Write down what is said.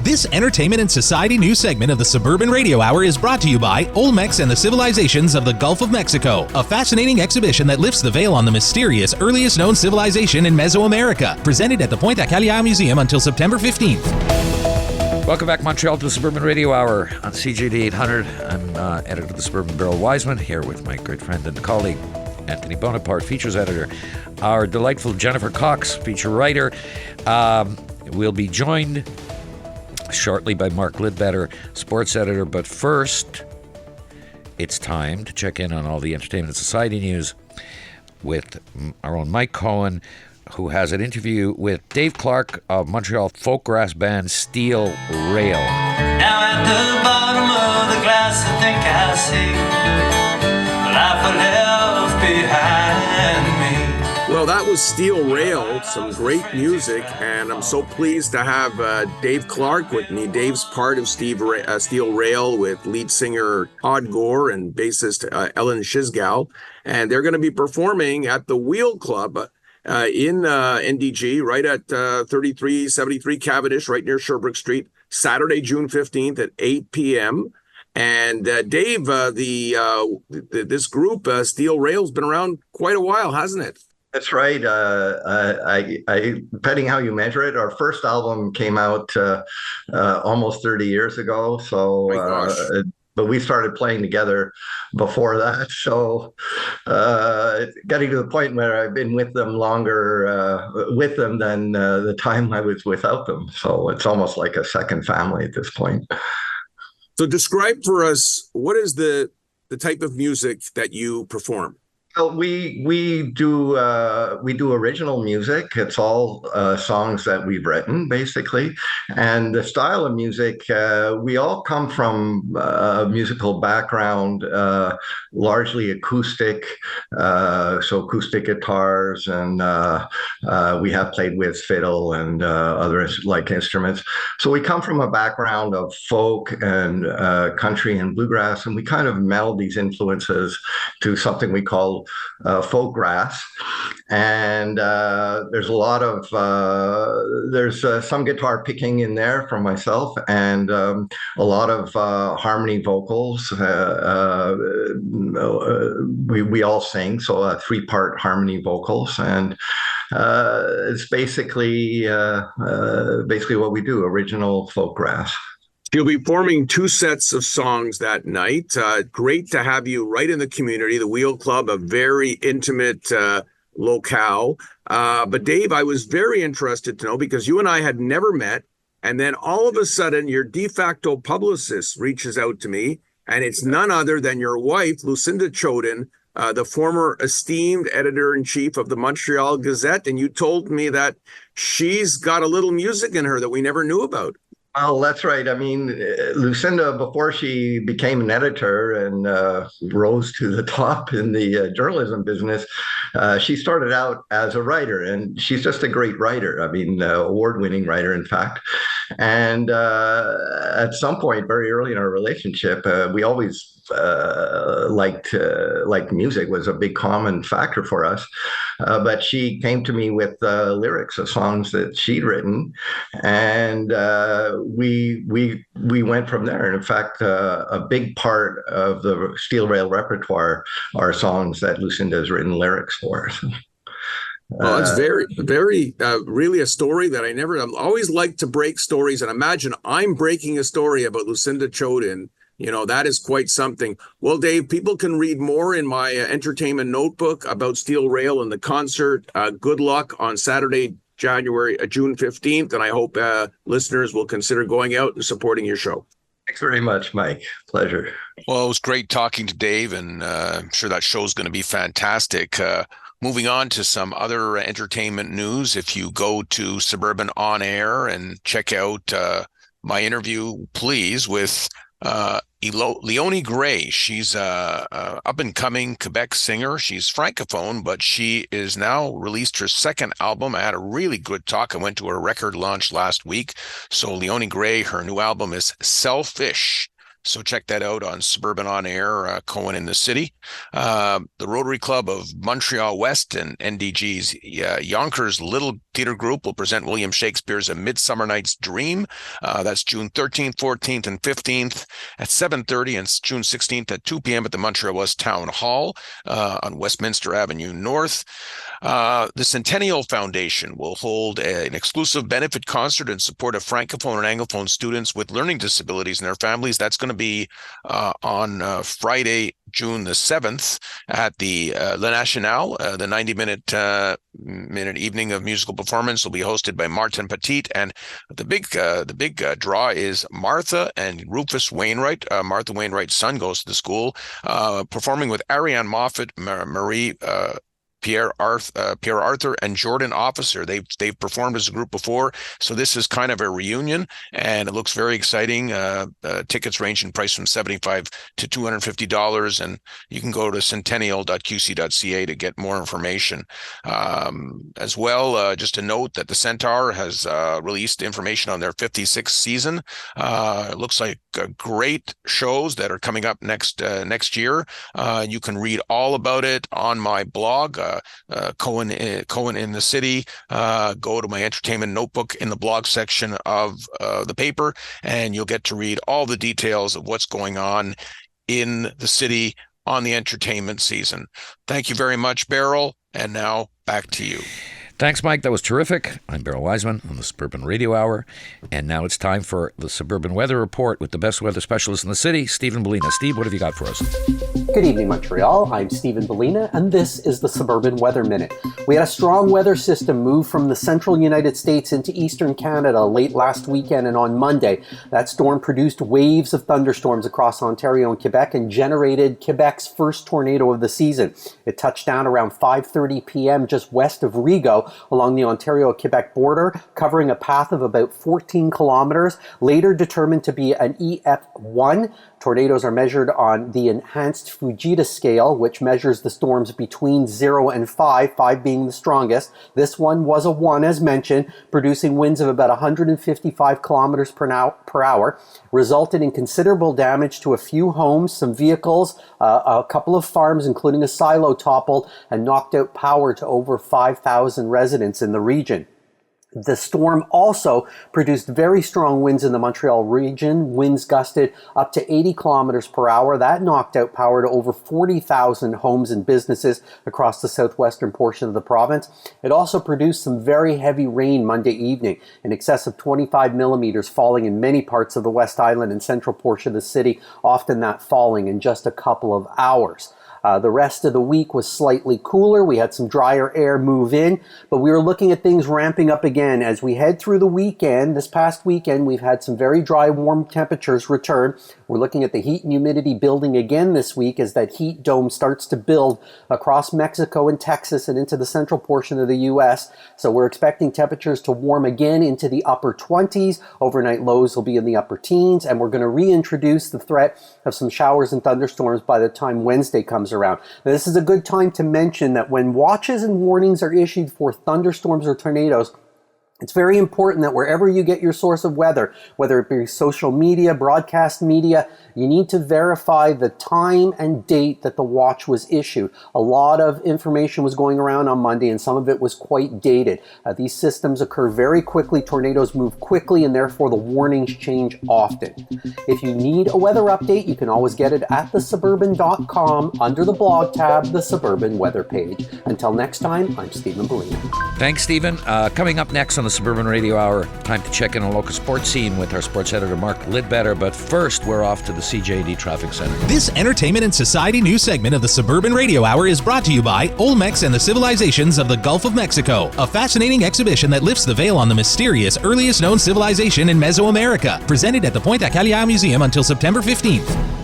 This entertainment and society news segment of the Suburban Radio Hour is brought to you by Olmecs and the Civilizations of the Gulf of Mexico, a fascinating exhibition that lifts the veil on the mysterious, earliest known civilization in Mesoamerica. Presented at the Pointe Calia Museum until September 15th. Welcome back, Montreal, to the Suburban Radio Hour on CJD 800. I'm editor of the Suburban, Beryl Wiseman, here with my great friend and colleague, Anthony Bonaparte, features editor, our delightful Jennifer Cox, feature writer. We'll be joined shortly by Mark Lidbetter, sports editor. But first, it's time to check in on all the entertainment and society news with our own Mike Cohen, who has an interview with Dave Clark of Montreal folk grass band Steel Rail. Now at the bottom of the glass, I think I see the life I left behind me. Well, that was Steel Rail, some great music, and I'm so pleased to have Dave Clark with me. Dave's part of Steel Rail with lead singer Todd Gore and bassist Ellen Shizgal, and they're going to be performing at the Wheel Club in NDG, right at 3373 Cavendish, right near Sherbrooke Street, Saturday, June 15th at 8 p.m. And Dave, this group, Steel Rail's been around quite a while, hasn't it? That's right. Depending how you measure it, our first album came out almost 30 years ago. So, but we started playing together before that. So, getting to the point where I've been with them longer with them than the time I was without them. So it's almost like a second family at this point. So describe for us, what is the type of music that you perform? Well, we do original music. It's all songs that we've written, basically. And the style of music, we all come from a musical background, largely acoustic, so acoustic guitars, and we have played with fiddle and other like instruments. So we come from a background of folk and country and bluegrass, and we kind of meld these influences to something we call folk grass. And there's a lot of there's some guitar picking in there from myself, and a lot of harmony vocals. We all sing, so 3-part harmony vocals, and it's basically what we do, original folk grass. You'll be performing 2 sets of songs that night. Great to have you right in the community, the Wheel Club, a very intimate locale. But Dave, I was very interested to know, because you and I had never met, and then all of a sudden your de facto publicist reaches out to me, and it's none other than your wife, Lucinda Choden, the former esteemed editor-in-chief of the Montreal Gazette, and you told me that she's got a little music in her that we never knew about. Oh, that's right. I mean, Lucinda, before she became an editor and rose to the top in the journalism business, she started out as a writer, and she's just a great writer. I mean, award-winning writer, in fact. And at some point, very early in our relationship, we always liked music, was a big common factor for us. But she came to me with lyrics of songs that she'd written, and we went from there. And in fact, a big part of the Steel Rail repertoire are songs that Lucinda has written lyrics for. Well, it's very, very, really a story that I always like to break stories. And imagine I'm breaking a story about Lucinda Choden. You know, that is quite something. Well, Dave, people can read more in my entertainment notebook about Steel Rail and the concert. Good luck on Saturday, June 15th. And I hope listeners will consider going out and supporting your show. Thanks very much, Mike. Pleasure. Well, it was great talking to Dave, and I'm sure that show's going to be fantastic. Moving on to some other entertainment news, if you go to Suburban On Air and check out my interview, please, with Leonie Gray. She's a up-and-coming Quebec singer. She's francophone, but she is now released her second album. I had a really good talk. I went to her record launch last week. So Leonie Gray, her new album is Selfish. So check that out on Suburban On Air, Cohen in the City. The Rotary Club of Montreal West and NDG's Yonkers Little Theatre Group will present William Shakespeare's A Midsummer Night's Dream. That's June 13th, 14th, and 15th at 7:30 and June 16th at 2 p.m. at the Montreal West Town Hall on Westminster Avenue North. The Centennial Foundation will hold an exclusive benefit concert in support of Francophone and Anglophone students with learning disabilities and their families. That's going to be on Friday, June the 7th at the La Nationale. The 90-minute evening of musical performance will be hosted by Martin Petit, and the big draw is Martha and Rufus Wainwright. Martha Wainwright's son goes to the school, performing with Ariane Moffat, Marie Pierre Arthur, and Jordan Officer. They've performed as a group before, so this is kind of a reunion, and it looks very exciting. Tickets range in price from $75 to $250, and you can go to centennial.qc.ca to get more information. As well, just a note that the Centaur has released information on their 56th season. It looks like great shows that are coming up next year. You can read all about it on my blog, Cohen in the City. Go to my entertainment notebook in the blog section of the paper, and you'll get to read all the details of what's going on in the city on the entertainment season. Thank you very much, Beryl. And now back to you. Thanks, Mike. That was terrific. I'm Beryl Wiseman on the Suburban Radio Hour. And now it's time for the Suburban Weather Report with the best weather specialist in the city, Stephen Bellina. Steve, what have you got for us? Good evening, Montreal. I'm Stephen Bellina, and this is the Suburban Weather Minute. We had a strong weather system move from the central United States into eastern Canada late last weekend and on Monday. That storm produced waves of thunderstorms across Ontario and Quebec and generated Quebec's first tornado of the season. It touched down around 5:30 p.m. just west of Rigaud along the Ontario-Quebec border, covering a path of about 14 kilometers, later determined to be an EF1. Tornadoes are measured on the enhanced Fujita scale, which measures the storms between 0 and 5, 5 being the strongest. This one was a 1, as mentioned, producing winds of about 155 kilometers per hour, resulted in considerable damage to a few homes, some vehicles, a couple of farms, including a silo toppled, and knocked out power to over 5,000 residents in the region. The storm also produced very strong winds in the Montreal region. Winds gusted up to 80 kilometers per hour. That knocked out power to over 40,000 homes and businesses across the southwestern portion of the province. It also produced some very heavy rain Monday evening, in excess of 25 millimeters falling in many parts of the West Island and central portion of the city, often that falling in just a couple of hours. The rest of the week was slightly cooler. We had some drier air move in, but we were looking at things ramping up again as we head through the weekend. This past weekend, we've had some very dry, warm temperatures return. We're looking at the heat and humidity building again this week as that heat dome starts to build across Mexico and Texas and into the central portion of the U.S. So we're expecting temperatures to warm again into the upper 20s. Overnight lows will be in the upper teens, and we're going to reintroduce the threat of some showers and thunderstorms by the time Wednesday comes around. Now, this is a good time to mention that when watches and warnings are issued for thunderstorms or tornadoes, it's very important that wherever you get your source of weather, whether it be social media, broadcast media, you need to verify the time and date that the watch was issued. A lot of information was going around on Monday, and some of it was quite dated. These systems occur very quickly, tornadoes move quickly, and therefore the warnings change often. If you need a weather update, you can always get it at thesuburban.com under the blog tab, the Suburban Weather page. Until next time, I'm Stephen Bellina. Thanks, Stephen. Coming up next on the Suburban Radio Hour, time to check in on local sports scene with our sports editor, Mark Lidbetter. But first, we're off to the CJD Traffic Center. This entertainment and society news segment of the Suburban Radio Hour is brought to you by Olmecs and the Civilizations of the Gulf of Mexico, a fascinating exhibition that lifts the veil on the mysterious earliest known civilization in Mesoamerica. Presented at the Pointe à Cagliari Museum until September 15th.